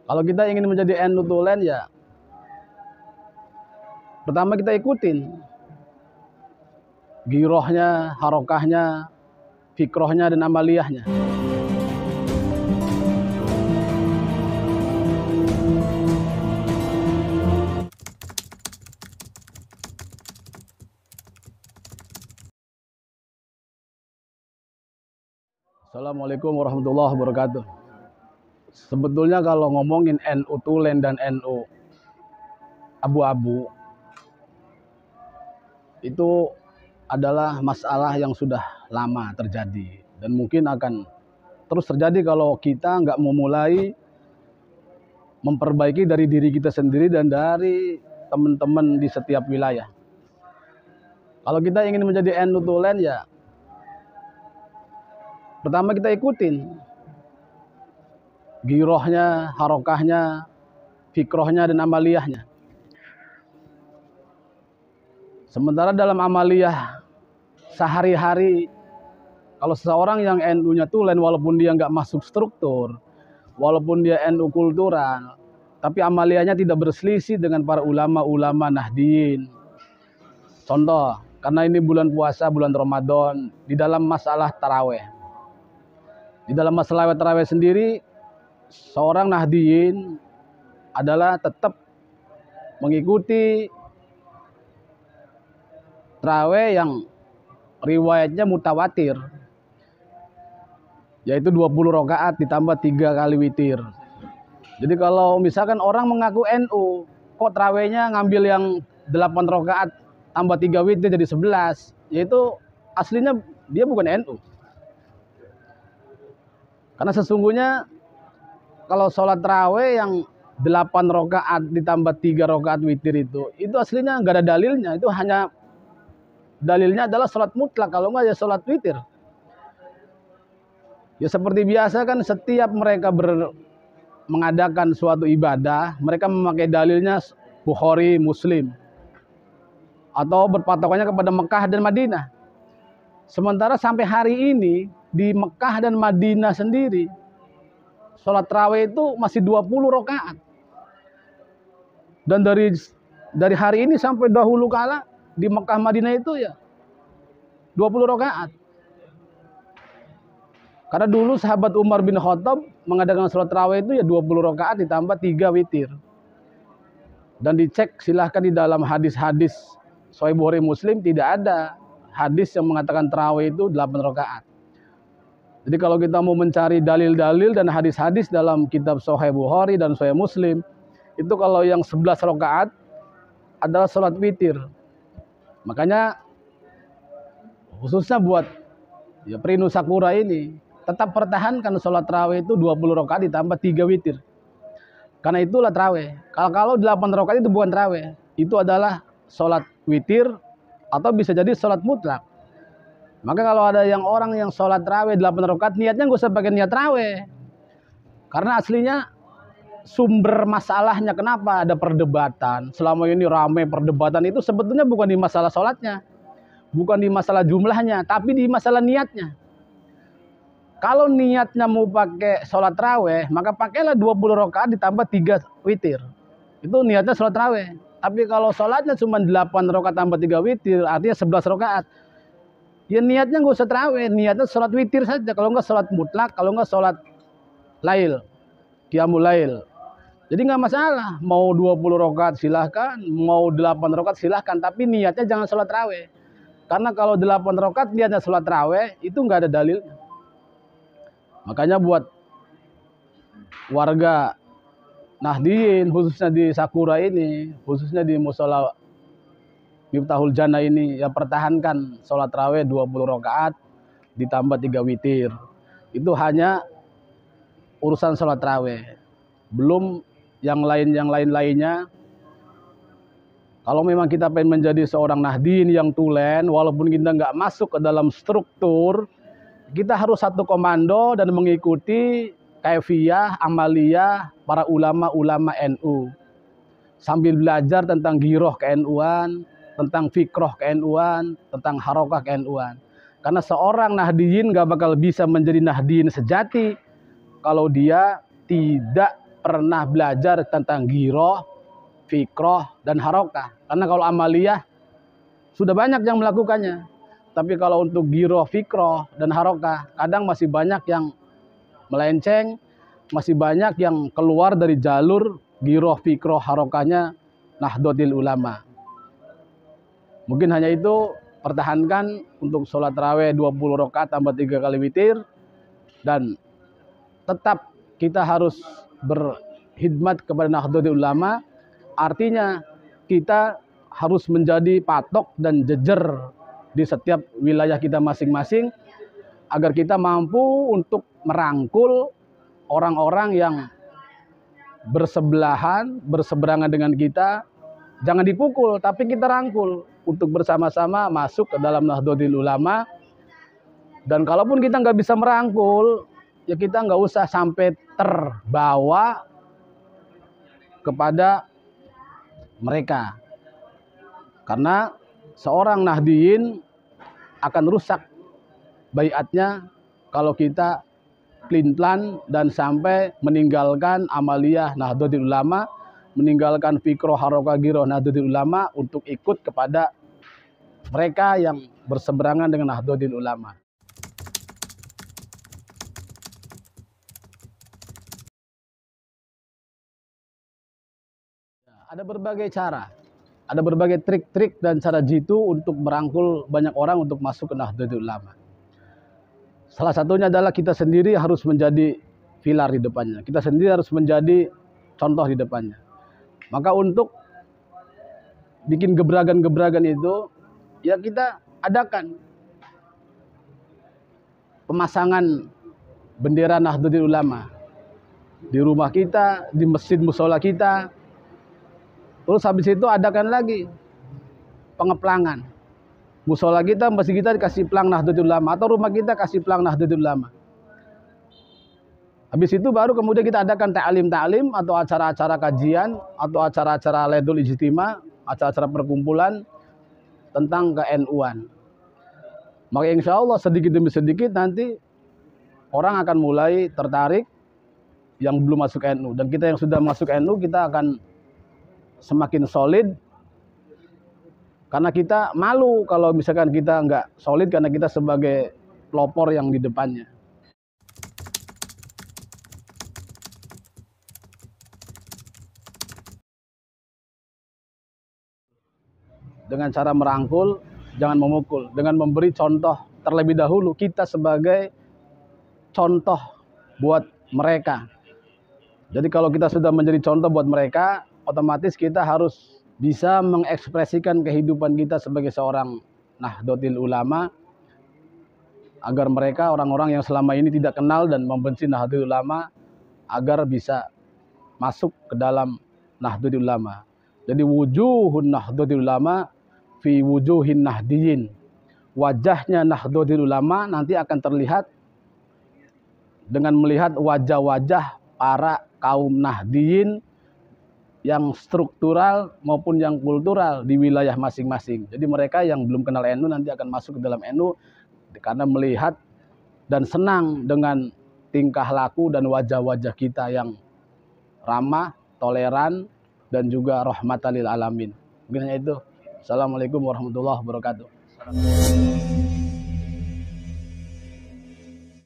Kalau kita ingin menjadi NU tulen ya, pertama kita ikutin girohnya, harokahnya, fikrohnya, dan amaliyahnya. Assalamualaikum warahmatullahi wabarakatuh. Sebetulnya kalau ngomongin NU tulen dan NU abu-abu, itu adalah masalah yang sudah lama terjadi dan mungkin akan terus terjadi kalau kita nggak memulai memperbaiki dari diri kita sendiri dan dari teman-teman di setiap wilayah. Kalau kita ingin menjadi NU tulen ya, pertama kita ikutin girohnya, harokahnya, fikrohnya, dan amaliyahnya. Sementara dalam amaliyah sehari-hari, kalau seseorang yang NU-nya tulen, walaupun dia nggak masuk struktur, walaupun dia NU kultural, tapi amaliyahnya tidak berselisih dengan para ulama-ulama Nahdiyin. Contoh, karena ini bulan puasa, bulan Ramadan, di dalam masalah taraweh. Di dalam masalah taraweh sendiri, seorang Nahdiyin adalah tetap mengikuti taraweh yang riwayatnya mutawatir, yaitu 20 rakaat ditambah 3 kali witir. Jadi kalau misalkan orang mengaku NU, kok tarawehnya ngambil yang 8 rakaat tambah 3 witir jadi 11, yaitu aslinya dia bukan NU. Karena sesungguhnya kalau sholat taraweh yang 8 rakaat ditambah 3 rakaat witir itu aslinya nggak ada dalilnya. Itu hanya dalilnya adalah sholat mutlak, kalau nggak ya sholat witir. Ya seperti biasa kan, setiap mereka mengadakan suatu ibadah, mereka memakai dalilnya Bukhari, Muslim, atau berpatokannya kepada Mekah dan Madinah. Sementara sampai hari ini di Mekah dan Madinah sendiri, sholat tarawih itu masih 20 rakaat. Dan dari hari ini sampai dahulu kala di Mekah Madinah itu ya 20 rakaat. Karena dulu sahabat Umar bin Khattab mengadakan sholat tarawih itu ya 20 rakaat ditambah 3 witir. Dan dicek silahkan di dalam hadis-hadis Sahih Bukhari Muslim, tidak ada hadis yang mengatakan tarawih itu 8 rakaat. Jadi kalau kita mau mencari dalil-dalil dan hadis-hadis dalam kitab Sahih Bukhari dan Sahih Muslim, itu kalau yang 11 rakaat adalah sholat witir. Makanya khususnya buat ya Prinu Sakura ini, tetap pertahankan sholat tarawih itu 20 rakaat ditambah 3 witir. Karena itulah tarawih. Kalau 8 rakaat itu bukan tarawih, itu adalah sholat witir atau bisa jadi sholat mutlak. Maka kalau ada yang orang yang sholat tarawih 8 rakaat, niatnya nggak usah pakai niat tarawih. Karena aslinya sumber masalahnya kenapa ada perdebatan, selama ini ramai perdebatan, itu sebetulnya bukan di masalah sholatnya, bukan di masalah jumlahnya, tapi di masalah niatnya. Kalau niatnya mau pakai sholat tarawih, maka pakailah 20 rakaat ditambah 3 witir. Itu niatnya sholat tarawih. Tapi kalau sholatnya cuma 8 rakaat tambah 3 witir, artinya 11 rakaat. Ya niatnya nggak usah tarawih, niatnya sholat witir saja. Kalau nggak sholat mutlak, kalau nggak sholat lail, qiyamul lail. Jadi nggak masalah, mau 20 rakaat silahkan, mau 8 rakaat silahkan, tapi niatnya jangan sholat tarawih. Karena kalau 8 rakaat niatnya sholat tarawih, itu nggak ada dalil. Makanya buat warga Nahdiyin, khususnya di Sakura ini, khususnya di Mushola Miftahul Jannah ini, ya pertahankan sholat tarawih 20 rakaat ditambah 3 witir. Itu hanya urusan sholat tarawih, belum yang lainnya. Kalau memang kita pengen menjadi seorang Nahdiyin yang tulen, walaupun kita nggak masuk ke dalam struktur, kita harus satu komando dan mengikuti kaifiyah, amaliyah para ulama-ulama NU. Sambil belajar tentang giroh ke-NU-an, tentang fikroh ke-NU-an, tentang harokah ke-NU-an. Karena seorang Nahdiyin nggak bakal bisa menjadi Nahdiyin sejati kalau dia tidak pernah belajar tentang giroh, fikroh, dan harokah. Karena kalau amaliyah sudah banyak yang melakukannya. Tapi kalau untuk giroh, fikroh, dan harokah, kadang masih banyak yang melenceng, masih banyak yang keluar dari jalur giroh, fikroh, harokahnya Nahdlatul Ulama. Mungkin hanya itu, pertahankan untuk sholat tarawih 20 rakaat tambah 3 kali witir. Dan tetap kita harus berkhidmat kepada Nahdlatul Ulama. Artinya kita harus menjadi patok dan jejer di setiap wilayah kita masing-masing, agar kita mampu untuk merangkul orang-orang yang bersebelahan, berseberangan dengan kita. Jangan dipukul, tapi kita rangkul untuk bersama-sama masuk ke dalam Nahdlatul Ulama. Dan kalaupun kita nggak bisa merangkul, ya kita nggak usah sampai terbawa kepada mereka. Karena seorang Nahdiyin akan rusak baiatnya kalau kita pelin-pelan dan sampai meninggalkan amaliyah Nahdlatul Ulama, meninggalkan fikroh, harokah, giroh Nahdlatul Ulama untuk ikut kepada mereka yang berseberangan dengan Nahdlatul Ulama. Ada berbagai cara, ada berbagai trik-trik dan cara jitu untuk merangkul banyak orang untuk masuk ke Nahdlatul Ulama. Salah satunya adalah kita sendiri harus menjadi pilar di depannya. Kita sendiri harus menjadi contoh di depannya. Maka untuk bikin gebragan-gebragan itu, ya kita adakan pemasangan bendera Nahdlatul Ulama di rumah kita, di masjid musola kita. Terus habis itu adakan lagi pengeplangan. Musola kita, masjid kita dikasih pelang Nahdlatul Ulama, atau rumah kita kasih pelang Nahdlatul Ulama. Habis itu baru kemudian kita adakan ta'lim atau acara-acara kajian atau acara-acara Lailul Ijtima, acara-acara perkumpulan tentang ke-NU-an. Maka insya Allah sedikit demi sedikit nanti orang akan mulai tertarik yang belum masuk NU. Dan kita yang sudah masuk NU, kita akan semakin solid. Karena kita malu kalau misalkan kita nggak solid, karena kita sebagai pelopor yang di depannya. Dengan cara merangkul, jangan memukul. Dengan memberi contoh terlebih dahulu, kita sebagai contoh buat mereka. Jadi kalau kita sudah menjadi contoh buat mereka, otomatis kita harus bisa mengekspresikan kehidupan kita sebagai seorang Nahdlatul Ulama, agar mereka, orang-orang yang selama ini tidak kenal dan membenci Nahdlatul Ulama, agar bisa masuk ke dalam Nahdlatul Ulama. Jadi wujuhun Nahdlatul Ulama fi wujuhin Nahdiyin. Wajahnya Nahdlatul Ulama nanti akan terlihat dengan melihat wajah-wajah para kaum Nahdiyin yang struktural maupun yang kultural di wilayah masing-masing. Jadi mereka yang belum kenal NU nanti akan masuk ke dalam NU karena melihat dan senang dengan tingkah laku dan wajah-wajah kita yang ramah, toleran, dan juga rahmatan lil alamin. Mungkin hanya itu. Assalamualaikum warahmatullahi wabarakatuh.